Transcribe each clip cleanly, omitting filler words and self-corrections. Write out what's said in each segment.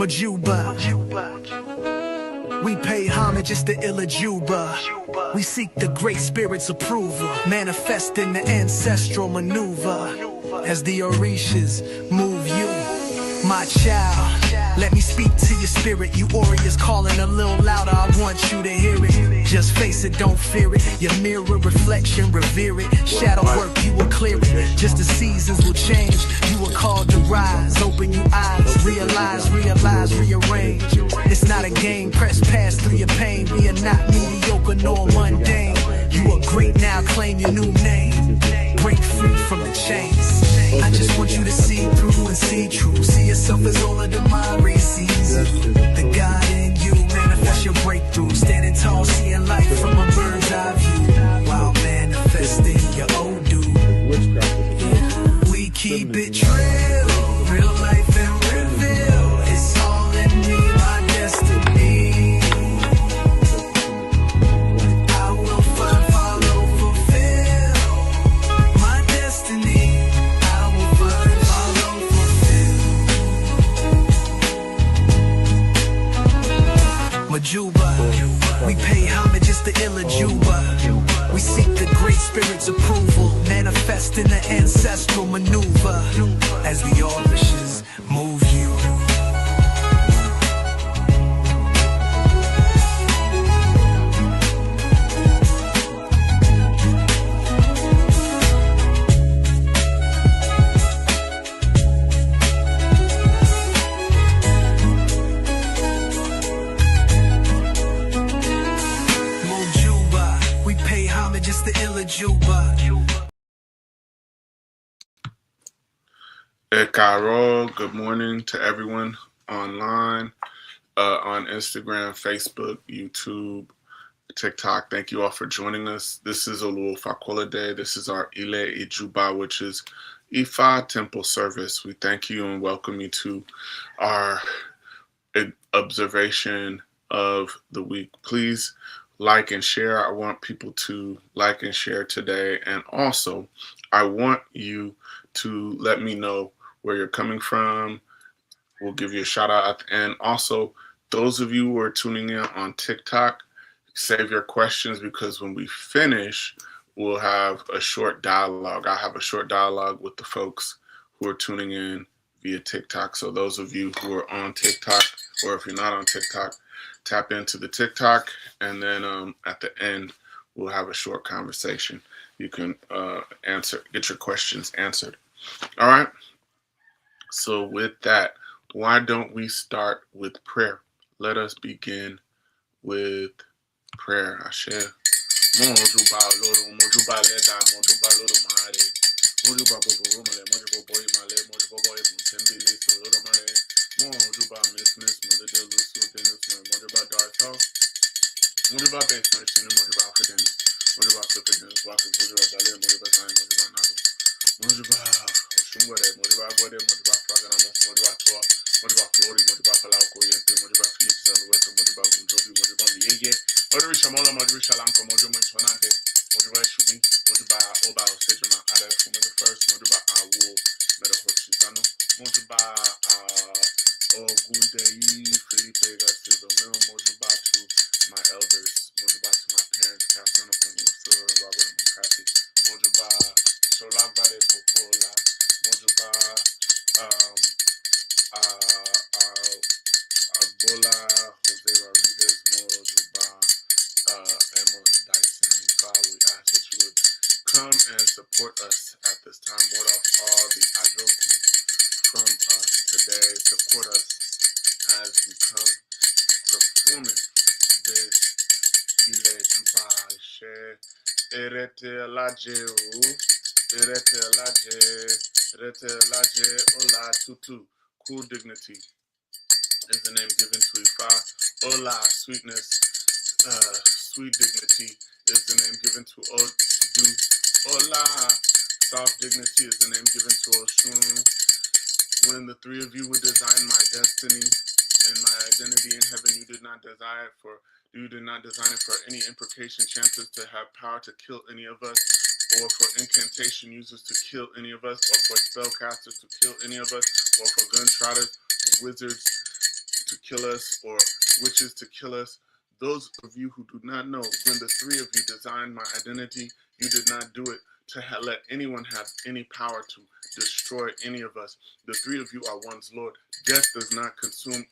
Majuba. We pay homage, it's the Illajuba. We seek the great spirit's approval, manifesting the ancestral maneuver. As the Orishas move you, my child, let me speak to your spirit. You Ori is calling a little louder, I want you to hear it. Just face it, don't fear it. Your mirror reflection, revere it. Shadow work, you will clear it. Just the seasons will change. You are called to rise. Open your eyes, realize, rearrange. It's not a game, press past through your pain. We are not mediocre nor mundane. You are great now, claim your new name. Break free from the chains. I just want you to see through and see true. See yourself as all of the mind sees you. The God in you, manifest your breakthrough. Standing tall, seeing life from a bird's eye view. While manifesting your old dude. We keep it real, real life and reveal. It's all in me, my destiny. I will find, follow, fulfill my destiny. I will find, follow, fulfill. Majuba, we pay homage, it's the Illajuba. We seek the great spirit's approval, manifesting the ancestral maneuver. As the Orishas move you. Just the Illajuba. Carol, good morning to everyone online, on Instagram, Facebook, YouTube, TikTok. Thank you all for joining us. This is Olu Fakola Day. This is our Ile Ijuba, which is Ifa Temple service. We thank you and welcome you to our observation of the week. Please like and share. I want people to like and share today. And also, I want you to let me know where you're coming from. We'll give you a shout out at the end. Also, those of you who are tuning in on TikTok, save your questions because when we finish, we'll have a short dialogue. I have a short dialogue with the folks who are tuning in via TikTok. So those of you who are on TikTok, or if you're not on TikTok, tap into the TikTok, and then at the end, we'll have a short conversation. You can get your questions answered. All right. So with that, why don't we start with prayer? Let us begin with prayer. Ashe. Mojuba loro, mojuba leda, mojuba loro mare. Mojuba bobo romale, mojuba boy male, mojuba boy mutembele, so loro mare. Mojuba miss, mojuba lusu, dennis, mojuba dark. Mojuba base, mojuba academy. Mojuba flipping, walking, mojuba ballet, mojuba sign, mojuba nago. Mojuba Oshungwere, mojuba gwede, mojuba fraganamos, mojuba toa, mojuba flori, mojuba falauko yente, mojuba Felix Zalueto, mojuba gunjobi, mojuba miyeye. Mojuba shamola, mojuba shalanko, mojuba mchonante, mojuba shubi, mojuba oba osejuma, ada fumele first, mojuba awo, meda hochizano, mojuba ogundeyi, Felipe Garcido, mil, mojuba to my elders, mojuba to my parents, Catherine Opungu, Sir Robert Mukati, mojuba Solagade Popola, mojuba Agbola, Jose Rodriguez, mojuba Amos Dyson. And Father, we ask that you would come and support us at this time. Ward off all the ajoku from us today. Support us as we come performing this Ile Juba Share Erete Laje O Erete Laje Ola Tutu. Cool dignity is the name given to Ifa. Ola sweetness, sweet dignity is the name given to Odu. Ola soft dignity is the name given to Oshun. When the three of you would design my destiny and my identity in heaven, you did not design it for any imprecation chances to have power to kill any of us, or for incantation users to kill any of us, or for spellcasters to kill any of us, or for guntrotters, wizards, to kill us or wishes to kill us. Those of you who do not know, when the three of you designed my identity, you did not do it to let anyone have any power to destroy any of us. The three of you are one's Lord. Death does not consume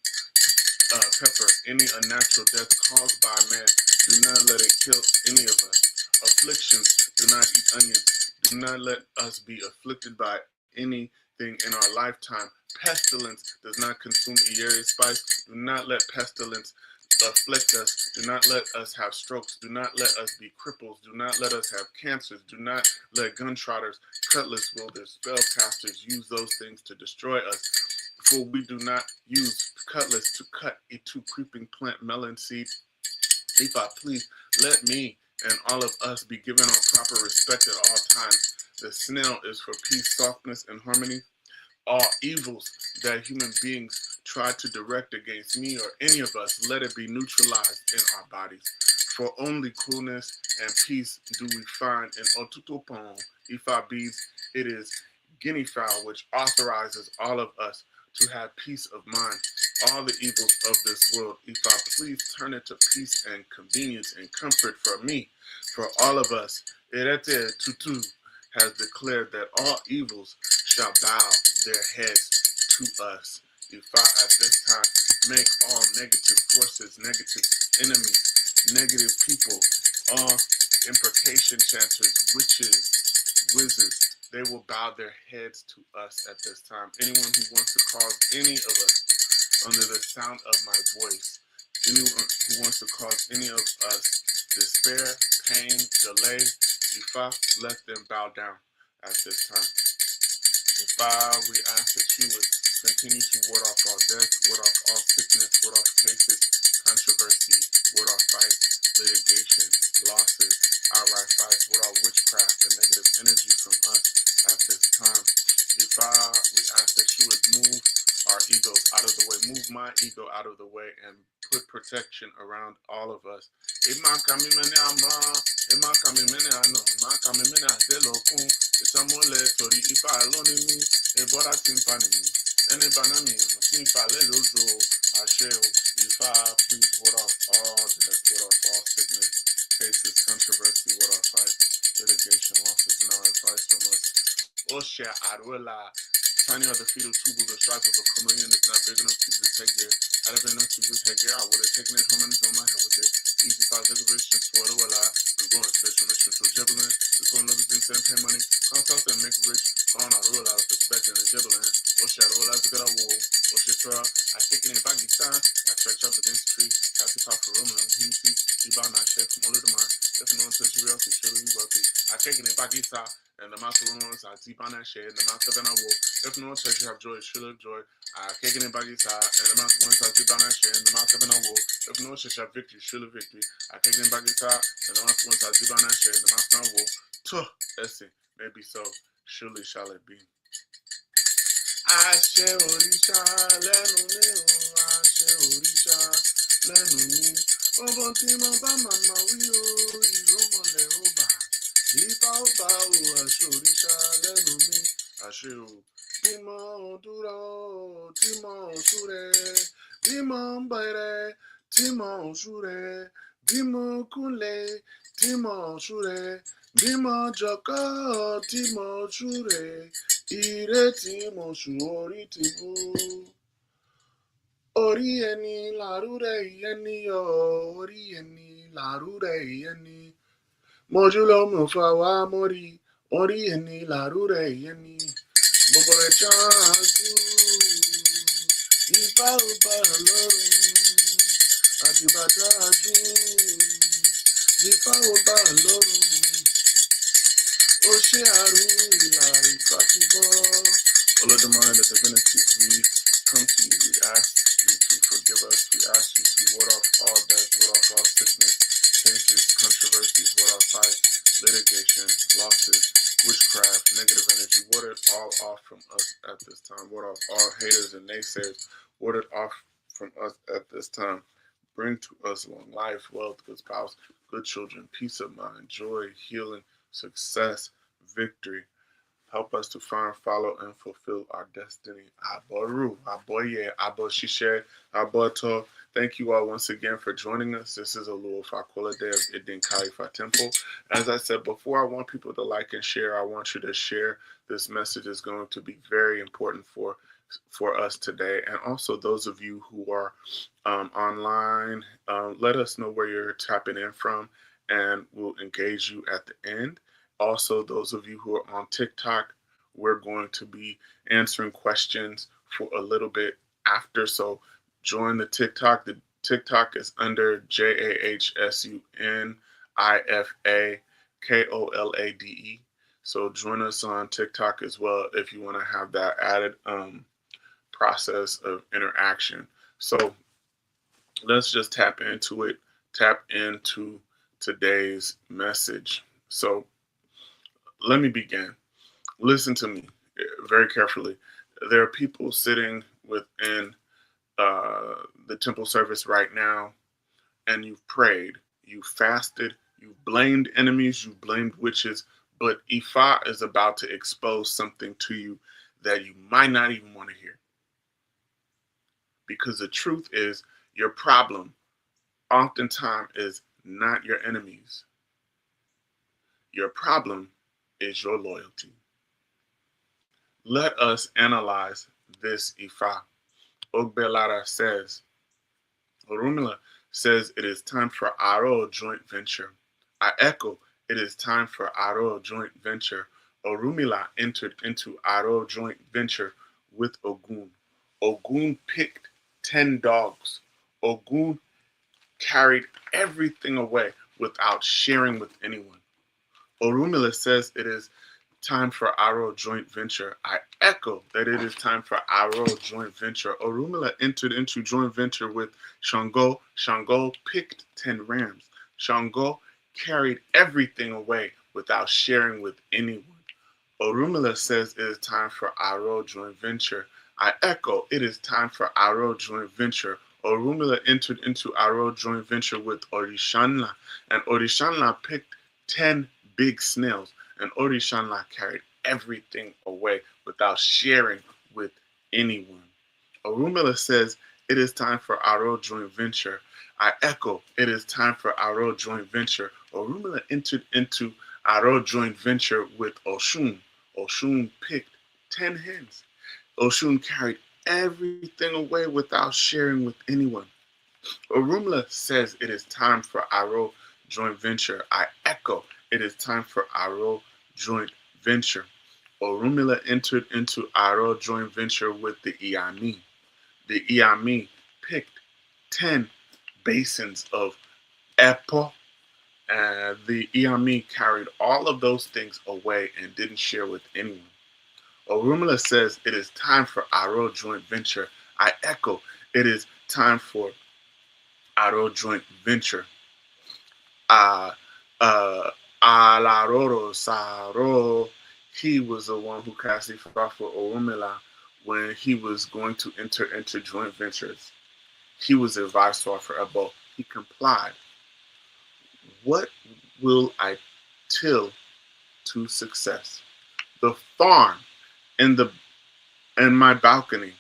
pepper. Any unnatural death caused by man, do not let it kill any of us. Afflictions, do not eat onions. Do not let us be afflicted by anything in our lifetime. Pestilence does not consume Eri spice. Do not let pestilence afflict us. Do not let us have strokes. Do not let us be cripples. Do not let us have cancers. Do not let guntrotters, cutlass wielders, spellcasters use those things to destroy us. For we do not use cutlass to cut a two creeping plant melon seed. If I please, let me and all of us be given our proper respect at all times. The snail is for peace, softness, and harmony. All evils that human beings try to direct against me or any of us, let it be neutralized in our bodies. For only coolness and peace do we find in Otutopon, Ifa beads. It is guinea fowl which authorizes all of us to have peace of mind. All the evils of this world, Ifa, please turn it to peace and convenience and comfort for me, for all of us. Irete Tutu has declared that all evils shall bow their heads to us. If I at this time make all negative forces, negative enemies, negative people, all imprecation chanters, witches, wizards, they will bow their heads to us at this time. Anyone who wants to cause any of us under the sound of my voice, anyone who wants to cause any of us despair, pain, delay, Ifa, let them bow down at this time. Ifa, we ask that you would continue to ward off all death, ward off all sickness, ward off cases, controversy, ward off fights, litigation, losses, outright fights, ward off witchcraft and negative energy from us at this time. Ifa, we ask that you would move our egos out of the way, move my ego out of the way, and put protection around all of us. Please ward off all death, ward off all sickness, cases, controversy, ward off fight, litigation, losses, and our advice from us. Osha Arwela, tiny are the fetal tube, the stripe of a chameleon is not big enough to detect there. Had it been enough to detect there, I would have taken it home and filled my head with it. Easy five decorations for the well, I'm going special mission to Jibbling. This one love is being sent, pay money, come south and make rich. Gone out, roll out, respect and the Jibbling. Osha roll out to get a wall. Osha try, I take it in back this time. I stretch up against the tree, pass it off for room, and he see, he bound my chef from all of the mind. If no one touch you else, it's surely wealthy. I take it in back this time. And the mouth of ruins, I deep on that shade, and the mouth of an I will. If no one touch you have joy, she'll have joy. I kick it in baggy side, and the mouth of ruins, I deep on that shade, and the mouth of an I will. If no one touch you have victory, she'll have victory. I kick it in baggy side, and the mouth of ruins, I deep on that shade, and the mouth of an I will. Tuh, that's it. Maybe so. Surely shall it be. Àṣẹ òrìṣà lẹ́nu mi o, àṣẹ òrìṣà lẹ́nu mi. Ọgbọ́n tí mo bá màmá wí o, ìrómọlẹ̀ ó bà. Ìfà ó bá o, àṣẹ òrìṣà lẹ́nu mi. Àṣẹ o. Bí mo dúró, tí mo súre, bí mo ń bẹ̀rẹ̀, tí mo súre, bí mo kúnlẹ̀, tí mo súre, bí mo jókòó, tí mo súre. Ìrètí mo sùn orí ti bú. Orí ẹni làrúrẹ̀ ẹni yọ, orí ẹni làrúrẹ̀ ẹni. Mojú ló mọ̀ fà wá mórí, orí ẹni làrúrẹ̀ ẹni. Gbogbo rẹ̀ ṣáájú, Ifá ò bá lọ́rùn, àdìbàdájú, Ifá ò bá lọ́rùn. Ó ṣe àrùn ìlà Ifá ti bọ́. Olódùmarè, the divinities, we come to you, we ask you to forgive us, we ask you to ward off all death, ward off all sickness, cases, controversies, ward off fights, litigation, losses, witchcraft, negative energy, ward it all off from us at this time, ward off all haters and naysayers, ward it off from us at this time. Bring to us long life, wealth, good spouse, good children, peace of mind, joy, healing, success, victory, Help us to find, follow, and fulfill our destiny. Aboru, Aboye, Aboshishe, Aboto. Thank you all once again for joining us. This is Oluo Fakola Day of Idin Khalifa Temple. As I said before, I want people to like and share. I want you to share. This message is going to be very important for us today. And also those of you who are online, let us know where you're tapping in from, and we'll engage you at the end. Also, those of you who are on TikTok, we're going to be answering questions for a little bit after. So join the TikTok. The TikTok is under JAHSUNIFAKOLADE. So join us on TikTok as well if you want to have that added process of interaction. So let's just tap into it, tap into today's message. So let me begin. Listen to me very carefully. There are people sitting within the temple service right now, and you've prayed, you've fasted, you've blamed enemies, you've blamed witches, but Ifa is about to expose something to you that you might not even want to hear. Because the truth is, your problem oftentimes is not your enemies. Your problem is your loyalty. Let us analyze this Ifa. Ogbelara says, Orumila says it is time for Aro joint venture. I echo, it is time for Aro joint venture. Orumila entered into Aro joint venture with Ogun. Ogun picked 10 dogs. Ogun carried everything away without sharing with anyone. Orumila says it is time for Aro joint venture. I echo that it is time for Aro joint venture. Orumila entered into joint venture with Shango. Shango picked 10 rams. Shango carried everything away without sharing with anyone. Orumila says it is time for Aro joint venture. I echo it is time for Aro joint venture. Orumila entered into Aro joint venture with Orishanla, and Orishanla picked 10 big snails, and Orishanla carried everything away without sharing with anyone. Orumila says it is time for Aro joint venture. I echo it is time for Aro joint venture. Orumila entered into Aro joint venture with Oshun. Oshun picked 10 hens. Oshun carried everything away without sharing with anyone. Orumila says it is time for Aro joint venture. I echo it is time for Aro joint venture. Orumila entered into Aro joint venture with the Iami. The Iami picked 10 basins of Epo, and the Iami carried all of those things away and didn't share with anyone. Orumila says it is time for Aro joint venture. I echo it is time for Aro joint venture. Uh, Alaroro Saro, he was the one who cast Ifa for Orumila when he was going to enter into joint ventures. He was a viceroy for Ebo. He complied. What will I till to success? The farm in my balcony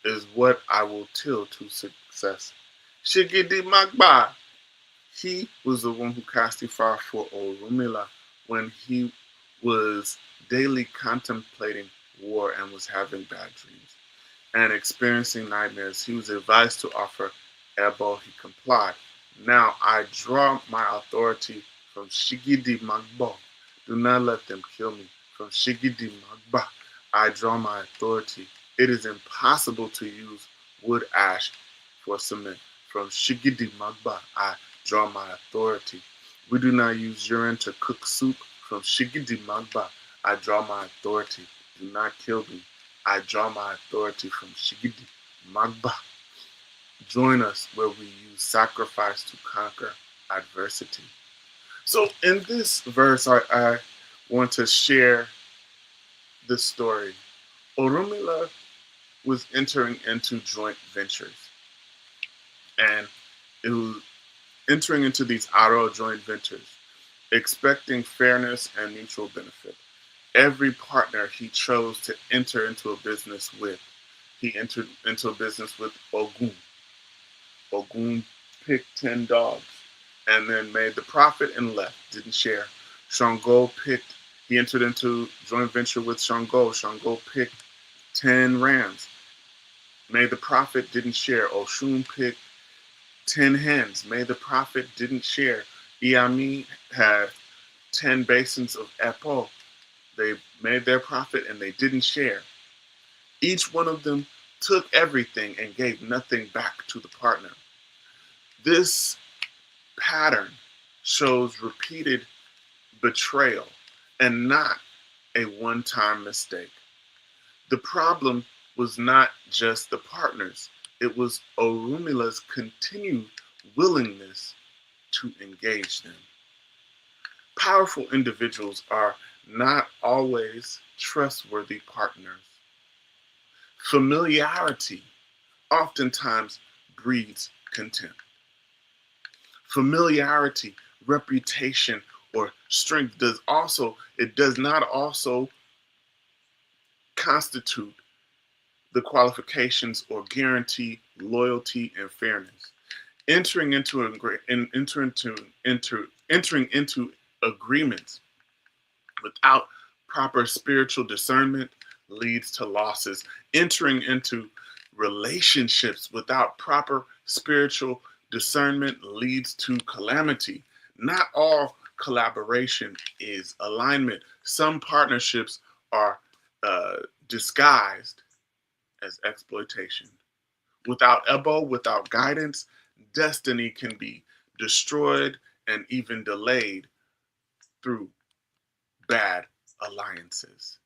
is what I will till to success. Shigidi Magba, he was the one who cast Ifa for Orumila when he was daily contemplating war and was having bad dreams and experiencing nightmares. He was advised to offer Ebo. He complied. Now I draw my authority from Shigidi Magbo. Do not let them kill me. From Shigidi Magba, I draw my authority. It is impossible to use wood ash for cement. From Shigidi Magba, I draw my authority. We do not use urine to cook soup. From Shigidi Magba, I draw my authority. Do not kill me. I draw my authority from Shigidi Magba. Join us where we use sacrifice to conquer adversity. So in this verse, I want to share this story. Orumila was entering into joint ventures, and it was entering into these Aro joint ventures, expecting fairness and mutual benefit. every partner he chose to enter into a business with. He entered into a business with Ogun. Ogun picked 10 dogs and then made the profit and left, didn't share. He entered into joint venture with Shango. Shango picked 10 rams, made the profit, didn't share. Oshun picked 10 hens, made the profit, didn't share. Iami had 10 basins of Epo. They made their profit and they didn't share. Each one of them took everything and gave nothing back to the partner. This pattern shows repeated betrayal and not a one-time mistake. The problem was not just the partners, it was Orumila's continued willingness to engage them. Powerful individuals are not always trustworthy partners. Familiarity oftentimes breeds contempt. Familiarity, reputation, or strength does not also constitute the qualifications or guarantee loyalty and fairness. Entering into agreements without proper spiritual discernment leads to losses. Entering into relationships without proper spiritual discernment leads to calamity. Not all collaboration is alignment. Some partnerships are disguised as exploitation. Without Ebo, without guidance, destiny can be destroyed and even delayed through bad alliances.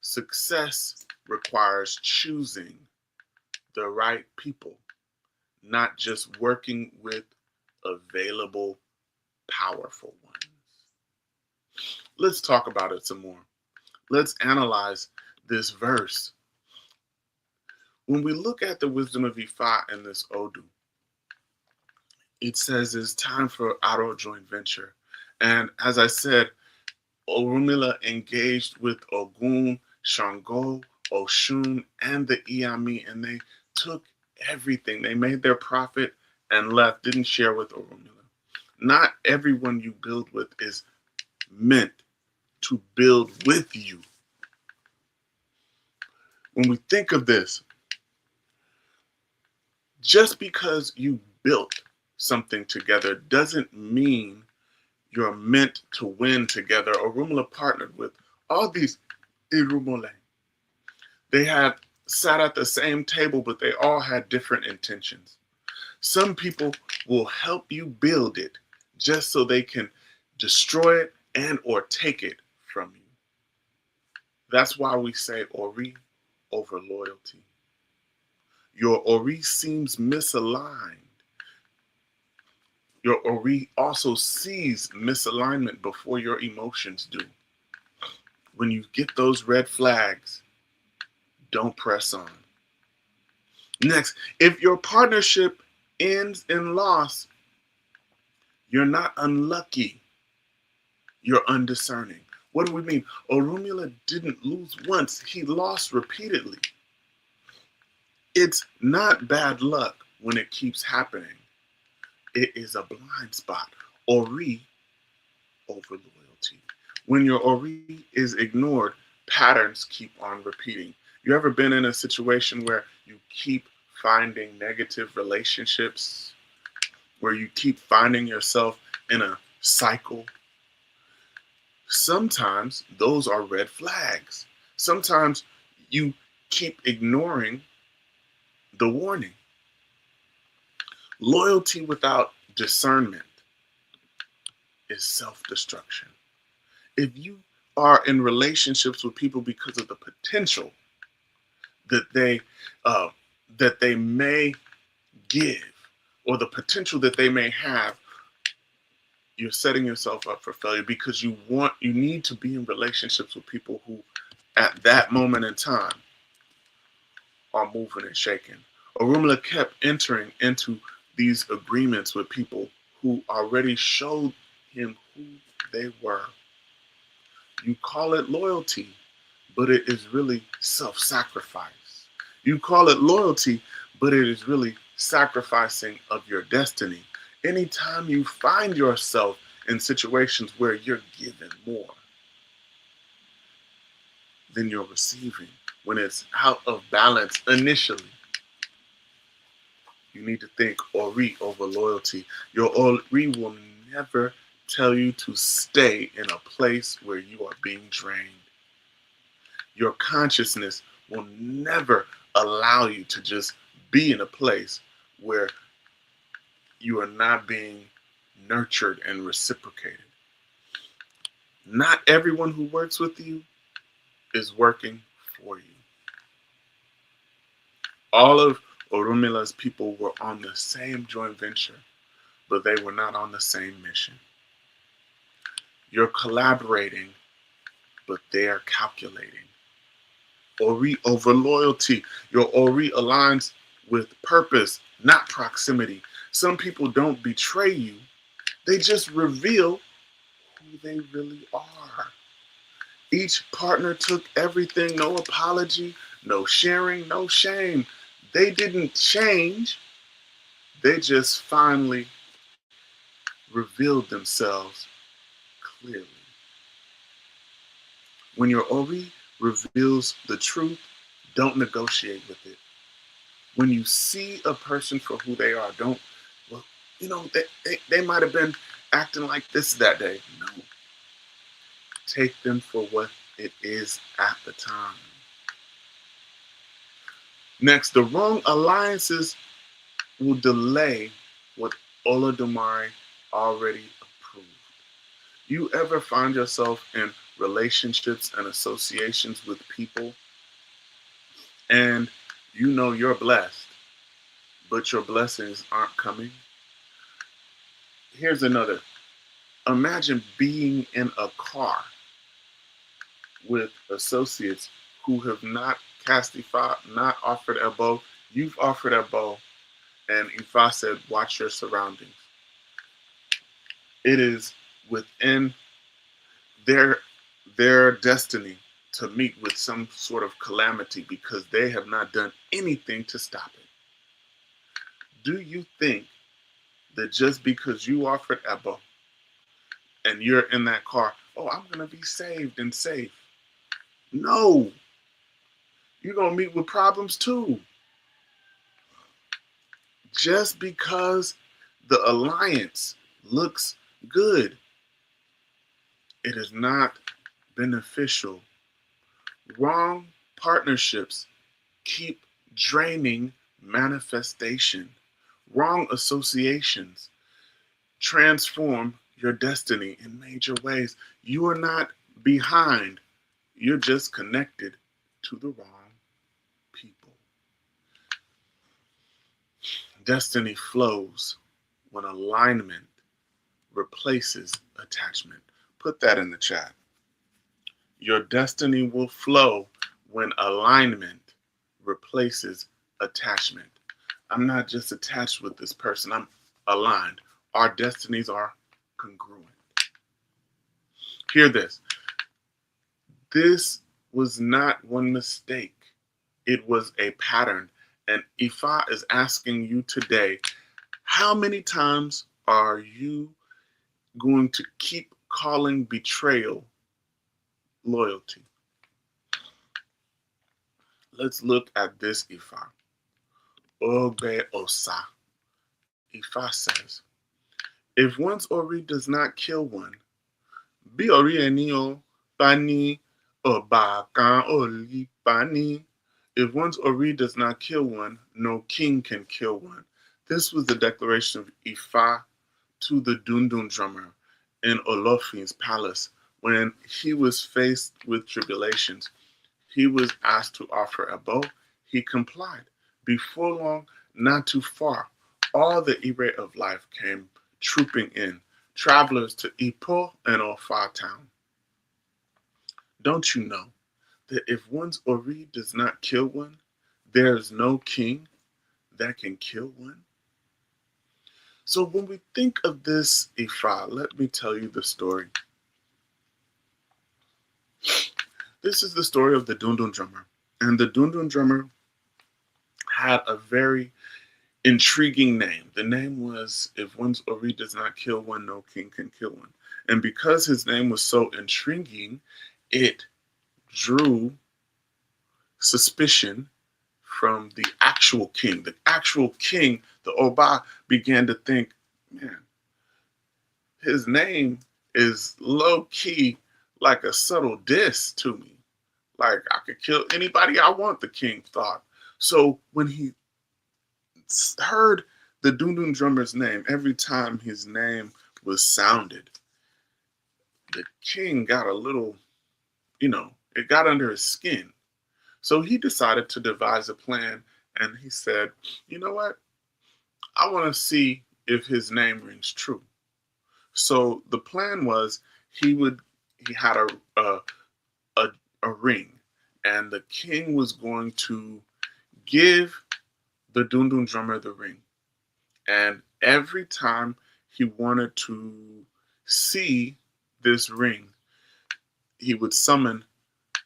Success requires choosing the right people, not just working with available, powerful ones. Let's talk about it some more. Let's analyze this verse. When we look at the wisdom of Ifa in this Odu, it says it's time for Aro joint venture. And as I said, Orunmila engaged with Ogun, Shango, Oshun, and the Iami, and they took everything. They made their profit and left, didn't share with Orunmila. Not everyone you build with is meant to build with you. When we think of this, just because you built something together doesn't mean you're meant to win together. Orunmila partnered with all these Irumole. They had sat at the same table, but they all had different intentions. Some people will help you build it just so they can destroy it and or take it from you. That's why we say Ori over loyalty. Your Ori seems misaligned. Your Ori also sees misalignment before your emotions do. When you get those red flags, don't press on. Next, if your partnership ends in loss, you're not unlucky. You're undiscerning. What do we mean? Orunmila didn't lose once. He lost repeatedly. It's not bad luck when it keeps happening. It is a blind spot. Ori over loyalty. When your Ori is ignored, patterns keep on repeating. You ever been in a situation where you keep finding negative relationships, where you keep finding yourself in a cycle? Sometimes those are red flags. Sometimes you keep ignoring the warning. Loyalty without discernment is self-destruction. If you are in relationships with people because of the potential that they may give or the potential that they may have, you're setting yourself up for failure, because you need to be in relationships with people who at that moment in time are moving and shaking. Orunmila kept entering into these agreements with people who already showed him who they were. You call it loyalty, but it is really self-sacrifice. You call it loyalty, but it is really sacrificing of your destiny. Anytime you find yourself in situations where you're given more than you're receiving, when it's out of balance initially, you need to think Ori over loyalty. Your Ori will never tell you to stay in a place where you are being drained. Your consciousness will never allow you to just be in a place where you are not being nurtured and reciprocated. Not everyone who works with you is working for you. All of Orumila's people were on the same joint venture, but they were not on the same mission. You're collaborating, but they are calculating. Ori over loyalty. Your Ori aligns with purpose, not proximity. Some people don't betray you, they just reveal who they really are. Each partner took everything, no apology, no sharing, no shame. They didn't change, they just finally revealed themselves clearly. When your Ori reveals the truth, don't negotiate with it. When you see a person for who they are, don't, well, they might have been acting like this that day. No. Take them for what it is at the time. Next, the wrong alliances will delay what Olodumare already approved. You ever find yourself in relationships and associations with people and you know you're blessed, but your blessings aren't coming? Here's another. Imagine being in a car with associates who have not not offered a bow. You've offered a bow, and Ifa said, watch your surroundings. It is within their destiny to meet with some sort of calamity because they have not done anything to stop it. Do you think that just because you offered Ebo and you're in that car, oh, I'm going to be saved and safe? No. You're going to meet with problems too. Just because the alliance looks good, it is not beneficial. Wrong partnerships keep draining manifestation. Wrong associations transform your destiny in major ways. You are not behind, you're just connected to the wrong people. Destiny flows when alignment replaces attachment. Put that in the chat. Your destiny will flow when alignment replaces attachment. I'm not just attached with this person, I'm aligned. Our destinies are congruent. Hear this. This was not one mistake. It was a pattern. And Ifa is asking you today, how many times are you going to keep calling betrayal loyalty? Let's look at this Ifa. Obe Osa. Ifa says, if one's Ori does not kill one, Bí Ori ẹni o bá ní ọba kan ò lè pa ní. If one's Ori does not kill one, no king can kill one. This was the declaration of Ifa to the Dundun drummer in Olofin's palace when he was faced with tribulations. He was asked to offer a bow. He complied. Before long, not too far, all the Ire of life came trooping in, travelers to Ipo and Ofa town. Don't you know that if one's Ori does not kill one, there is no king that can kill one? So when we think of this Ifa, let me tell you the story. This is the story of the Dundun drummer. And the Dundun drummer had a very intriguing name. The name was, if one's Ori does not kill one, no king can kill one. And because his name was so intriguing, it drew suspicion from the actual king. The actual king, the Oba, began to think, man, his name is low-key like a subtle diss to me. Like, I could kill anybody I want, the king thought. So when he heard the Dundun drummer's name, every time his name was sounded, the king got a little, it got under his skin. So he decided to devise a plan, and he said, you know what? I want to see if his name rings true. So the plan was he had a ring, and the king was going to give the Dundun drummer the ring. And every time he wanted to see this ring, he would summon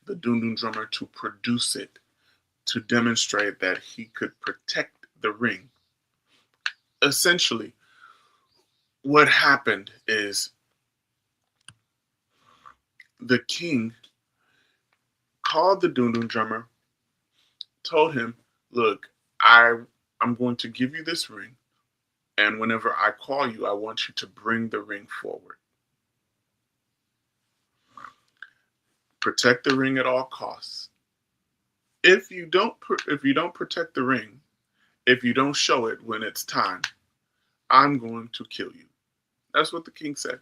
the Dundun drummer to produce it, to demonstrate that he could protect the ring. Essentially, what happened is the king called the Dundun drummer, told him, look, I'm going to give you this ring, and whenever I call you, I want you to bring the ring forward. Protect the ring at all costs. If you don't protect the ring, if you don't show it when it's time, I'm going to kill you. That's what the king said.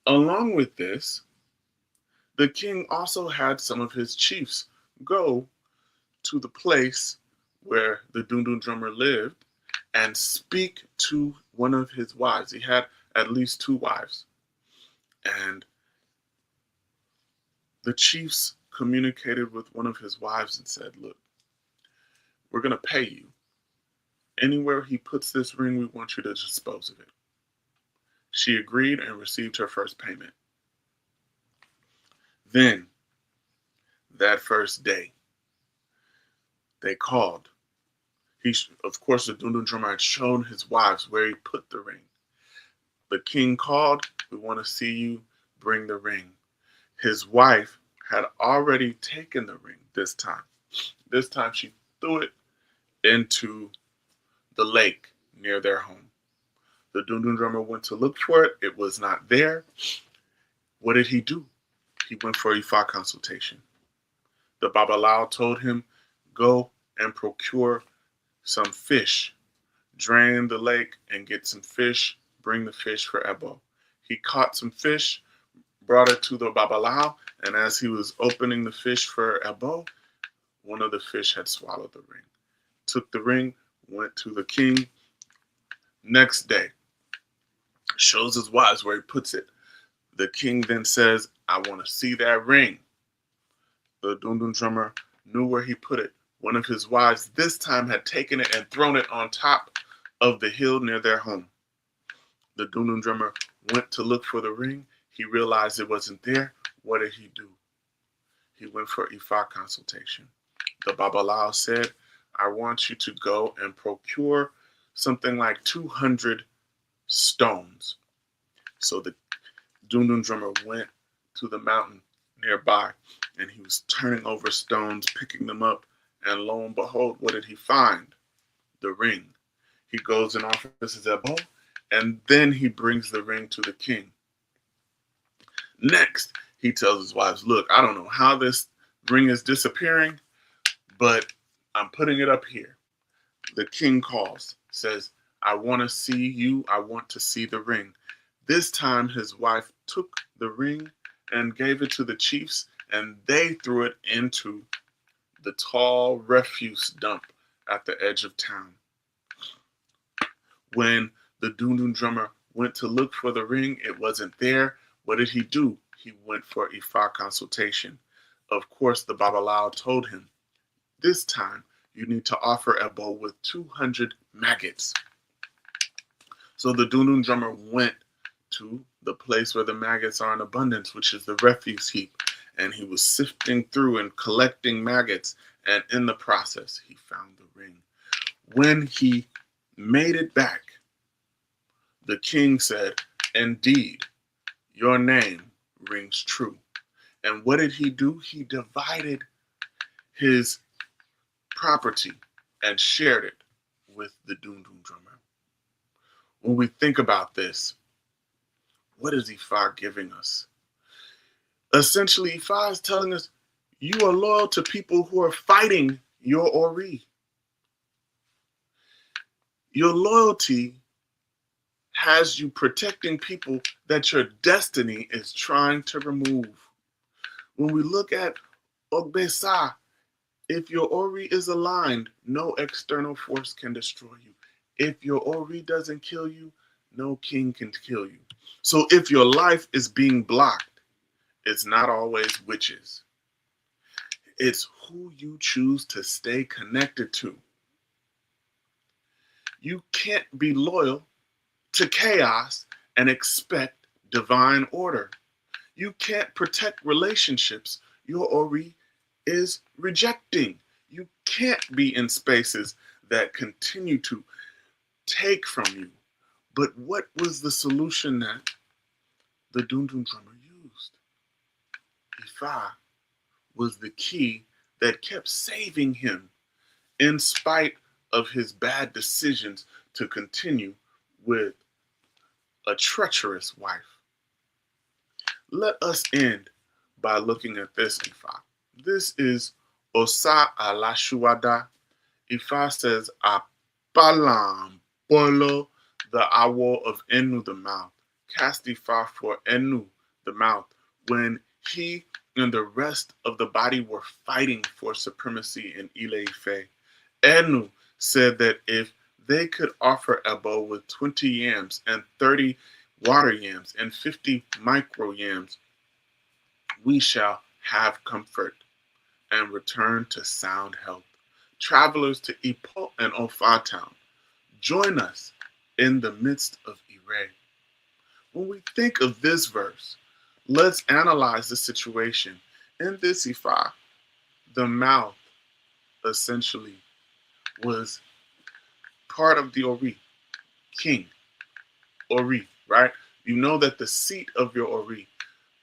Along with this, the king also had some of his chiefs go to the place where the Dundun drummer lived and speak to one of his wives. He had at least 2 wives. And the chiefs communicated with one of his wives and said, look, we're going to pay you. Anywhere he puts this ring, we want you to dispose of it. She agreed and received her first payment. Then, that first day, they called. Of course, the Dundun drummer had shown his wives where he put the ring. The king called, we want to see you bring the ring. His wife had already taken the ring this time. This time she threw it into the lake near their home. The Dundun drummer went to look for it. It was not there. What did he do? He went for Ifa consultation. The Babalao told him, go and procure some fish. Drain the lake and get some fish. Bring the fish for Ebo. He caught some fish, brought it to the Babalao, and as he was opening the fish for Ebo, one of the fish had swallowed the ring. Took the ring, went to the king. Next day, shows his wives where he puts it. The king then says, I want to see that ring. The Dundun drummer knew where he put it. One of his wives this time had taken it and thrown it on top of the hill near their home. The Dundun drummer went to look for the ring. He realized it wasn't there. What did he do? He went for Ifa consultation. The Babalao said, I want you to go and procure something like 200 stones. So the Dundun drummer went to the mountain nearby, and he was turning over stones, picking them up, and lo and behold, what did he find? The ring. He goes and offers his Ebo, and then he brings the ring to the king. Next, he tells his wives, look, I don't know how this ring is disappearing, but I'm putting it up here. The king calls, says, I want to see you. I want to see the ring. This time, his wife took the ring and gave it to the chiefs, and they threw it into the tall refuse dump at the edge of town. When the Dundun drummer went to look for the ring, it wasn't there. What did he do? He went for Ifa consultation. Of course, the Babalao told him, this time you need to offer Ebo with 200 maggots. So the Dundun drummer went to the place where the maggots are in abundance, which is the refuse heap. and he was sifting through and collecting maggots, and in the process, he found the ring. When he made it back, the king said, "Indeed, your name rings true." And what did he do? He divided his property and shared it with the Dundun drummer. When we think about this, what is Ifa giving us? Essentially, Ifa is telling us, you are loyal to people who are fighting your Ori. Your loyalty has you protecting people that your destiny is trying to remove. When we look at Ogbesa, if your Ori is aligned, no external force can destroy you. If your Ori doesn't kill you, no king can kill you. So if your life is being blocked, it's not always witches. It's who you choose to stay connected to. You can't be loyal to chaos and expect divine order. You can't protect relationships your Ori is rejecting. You can't be in spaces that continue to take from you. But what was the solution that the Dundun drummer used? Ifa was the key that kept saving him in spite of his bad decisions to continue with a treacherous wife. Let us end by looking at this Ifa. This is Osa Alashuwada. Ifa says, Apalam Polo, the awo of Enu, the mouth. Cast Ifa for Enu, the mouth, when he and the rest of the body were fighting for supremacy in Ile Ife. Enu said that if they could offer Ebo with 20 yams and 30 water yams and 50 micro yams, we shall have comfort and return to sound health. Travelers to Ipo and Ofa town, join us in the midst of Ire. When we think of this verse, let's analyze the situation. In this Ifa, the mouth essentially was part of the Ori, king, Ori, right? You know that the seat of your Ori,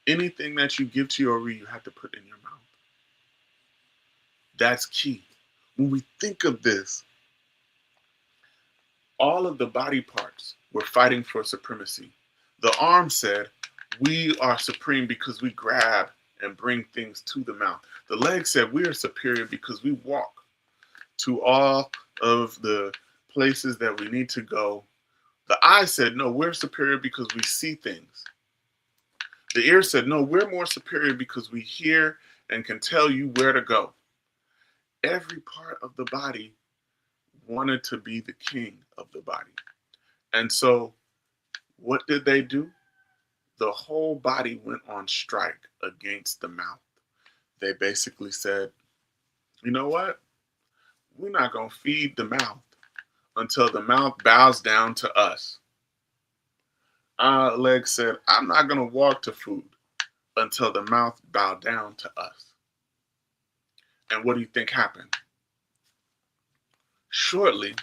anything that you give to your Ori, you have to put in your mouth. That's key. When we think of this, all of the body parts were fighting for supremacy. The arm said, we are supreme because we grab and bring things to the mouth. The leg said, we are superior because we walk to all of the places that we need to go. The eye said, no, we're superior because we see things. The ear said, no, we're more superior because we hear and can tell you where to go. Every part of the body wanted to be the king of the body. And so what did they do? The whole body went on strike against the mouth. They basically said, you know what? We're not going to feed the mouth until the mouth bows down to us. Our leg said, I'm not going to walk to food until the mouth bowed down to us. And what do you think happened? Shortly,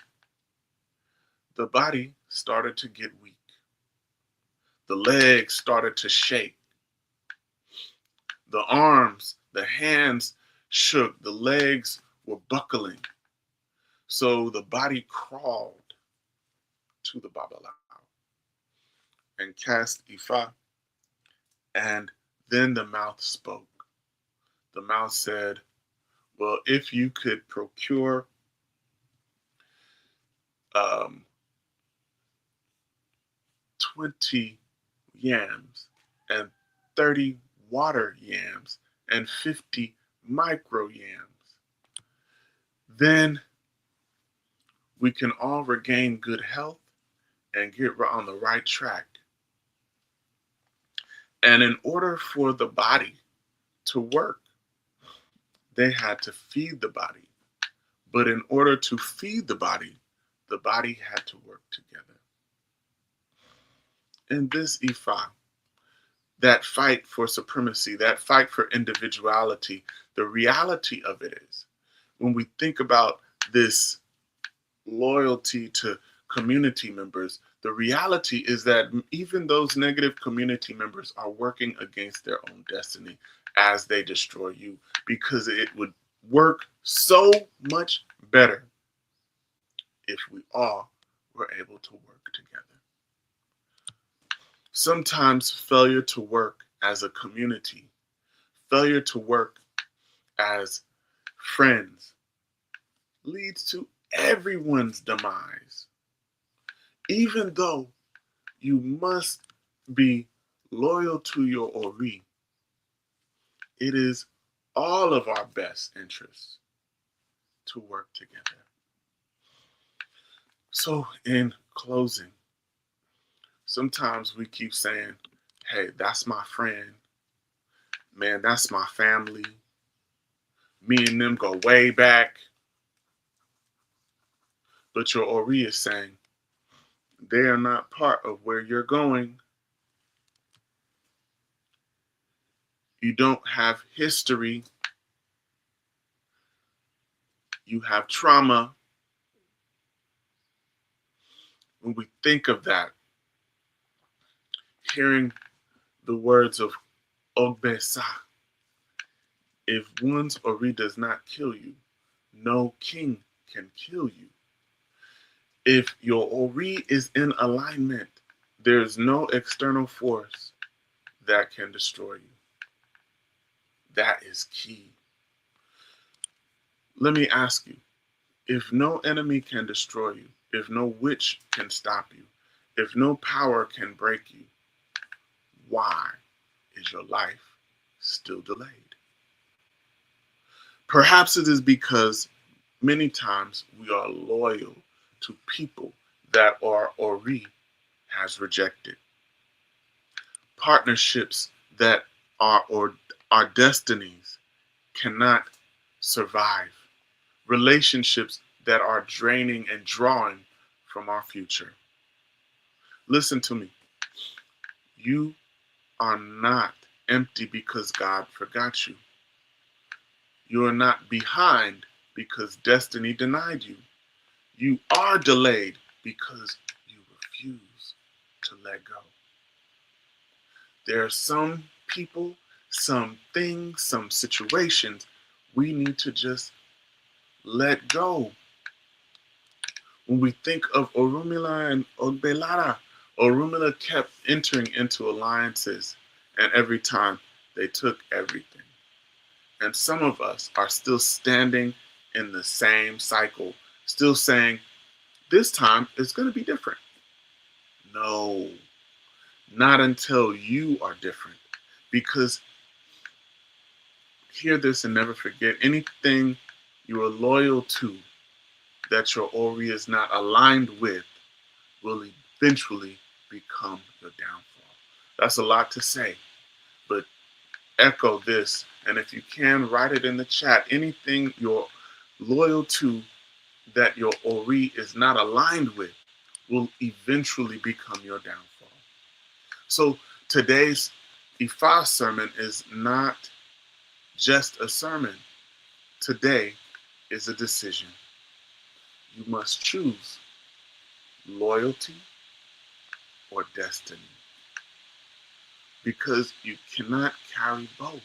the body started to get weak. The legs started to shake. The arms, the hands shook. The legs were buckling. So the body crawled to the Babalao and cast Ifa. And then the mouth spoke. The mouth said, well, if you could procure 20 yams and 30 water yams and 50 micro yams, then we can all regain good health and get on the right track. And in order for the body to work, they had to feed the body. But in order to feed the body had to work together. In this Ifa, that fight for supremacy, that fight for individuality. The reality of it is, when we think about this loyalty to community members, the reality is that even those negative community members are working against their own destiny as they destroy you, because it would work so much better if we all were able to work together. Sometimes failure to work as a community, failure to work as friends, leads to everyone's demise. Even though you must be loyal to your Ori, it is all of our best interests to work together. So, in closing, sometimes we keep saying, hey, that's my friend. Man, that's my family. Me and them go way back. But your Ori is saying, they are not part of where you're going. You don't have history. You have trauma. When we think of that, hearing the words of Ogbesa, if one's Ori does not kill you, no king can kill you. If your Ori is in alignment, there's no external force that can destroy you. That is key. Let me ask you, if no enemy can destroy you, if no witch can stop you, if no power can break you, why is your life still delayed? Perhaps it is because many times we are loyal to people that our Ori has rejected. Partnerships that our destinies cannot survive. Relationships that are draining and drawing from our future. Listen to me. You are not empty because God forgot you. You are not behind because destiny denied you. You are delayed because you refuse to let go. There are some people, some things, some situations we need to just let go. When we think of Orunmila and Ogbelara, Orunmila kept entering into alliances, and every time they took everything. And some of us are still standing in the same cycle, still saying, this time it's going to be different. No, not until you are different. Because hear this and never forget, anything you are loyal to that your Ori is not aligned with will eventually become your downfall. That's a lot to say, but echo this, and if you can, write it in the chat. Anything you're loyal to that your Ori is not aligned with will eventually become your downfall. So today's Ifa sermon is not just a sermon. Today is a decision. You must choose loyalty or destiny, because you cannot carry both.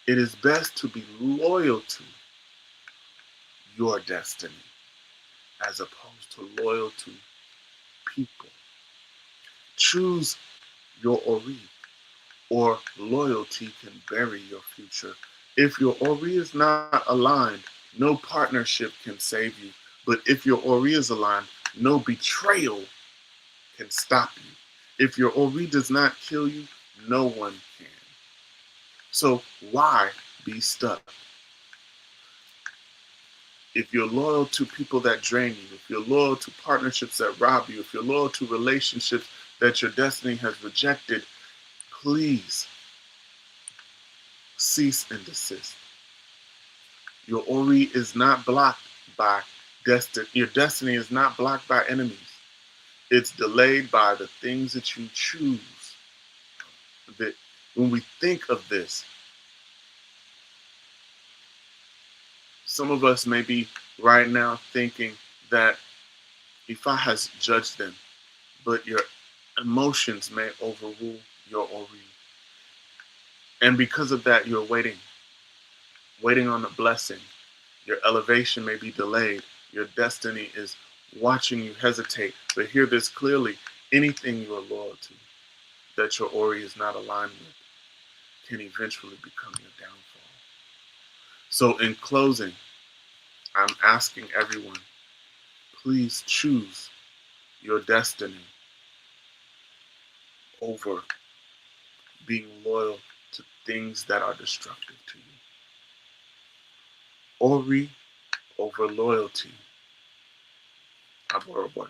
It is best to be loyal to your destiny as opposed to loyal to people. Choose your Ori, or loyalty can bury your future. If your Ori is not aligned, no partnership can save you. But if your Ori is aligned, no betrayal can stop you. If your Ori does not kill you, no one can. So why be stuck? If you're loyal to people that drain you, if you're loyal to partnerships that rob you, if you're loyal to relationships that your destiny has rejected, please cease and desist. Your Ori is not blocked by destiny. Your destiny is not blocked by enemies. It's delayed by the things that you choose that when we think of this, some of us may be right now thinking that Ifa has judged them, but your emotions may overrule your Ori. And because of that, you're waiting on a blessing. Your elevation may be delayed. Your destiny is watching you hesitate. But hear this clearly: anything you are loyal to that your Ori is not aligned with can eventually become your downfall. So, in closing, I'm asking everyone, please choose your destiny over being loyal to things that are destructive to you. Ori over loyalty. Adorable.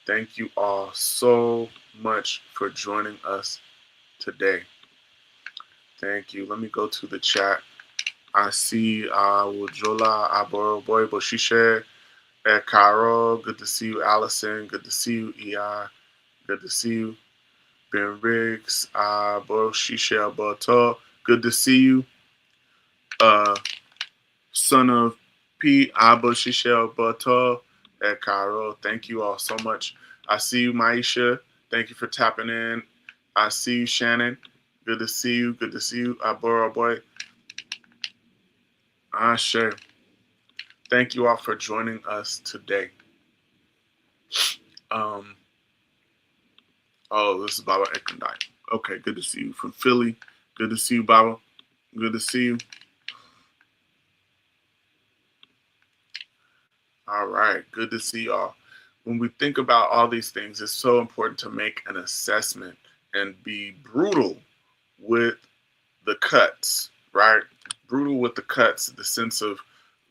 Thank you all so much for joining us today. Thank you. Let me go to the chat. I see Wujola Aboroboy Boshishe, Carol. Good to see you, Allison. Good to see you, EI. Good to see you. Ben Riggs, Boshishe Boto. Good to see you. Son of P. Aboshishe Boto, Carol. Thank you all so much. I see you, Maisha. Thank you for tapping in. I see you, Shannon. Good to see you. Good to see you, Aboroboy. Sure. Thank you all for joining us today. This is Baba Ekandai. Okay, good to see you from Philly. Good to see you, Baba. Good to see you. All right, good to see y'all. When we think about all these things, it's so important to make an assessment and be brutal with the cuts, right? Brutal with the cuts, the sense of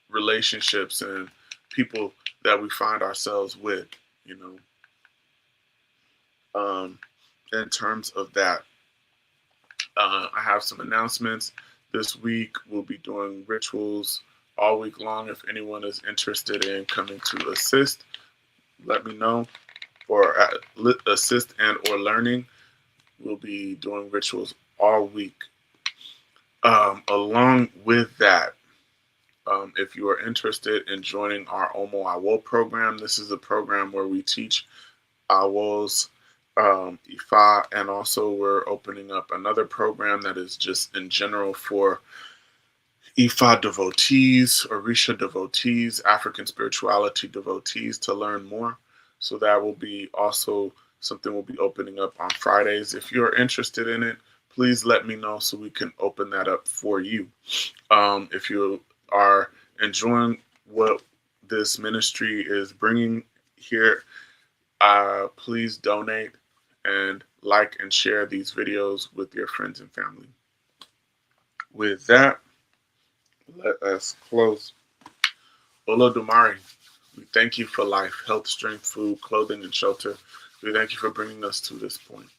relationships and people that we find ourselves with, you know. In terms of that, I have some announcements. This week we'll be doing rituals all week long. If anyone is interested in coming to assist, let me know. For assist and or learning, we'll be doing rituals all week. Along with that, if you are interested in joining our Omo Awo program, this is a program where we teach Awos, Ifa, and also we're opening up another program that is just in general for Ifa devotees, Orisha devotees, African spirituality devotees to learn more. So that will be also something we'll be opening up on Fridays. If you're interested in it, please let me know so we can open that up for you. If you are enjoying what this ministry is bringing here, please donate and like and share these videos with your friends and family. With that, let us close. Olodumare, we thank you for life, health, strength, food, clothing, and shelter. We thank you for bringing us to this point.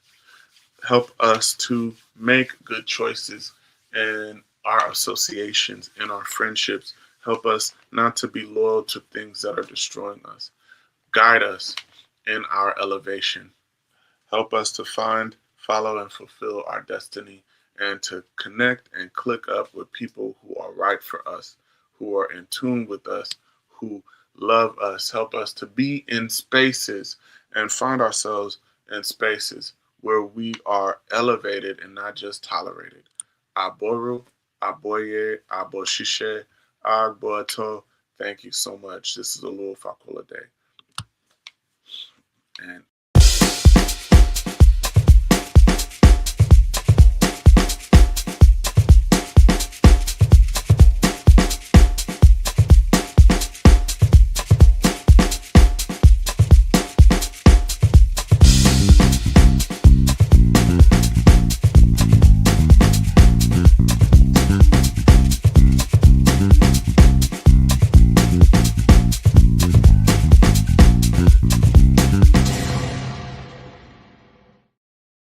Help us to make good choices in our associations, in our friendships. Help us not to be loyal to things that are destroying us. Guide us in our elevation. Help us to find, follow, and fulfill our destiny, and to connect and click up with people who are right for us, who are in tune with us, who love us. Help us to be in spaces and find ourselves in spaces where we are elevated and not just tolerated. Aboru, Aboye, Aboshishe, Agboato. Thank you so much. This is a little Fakula Day. And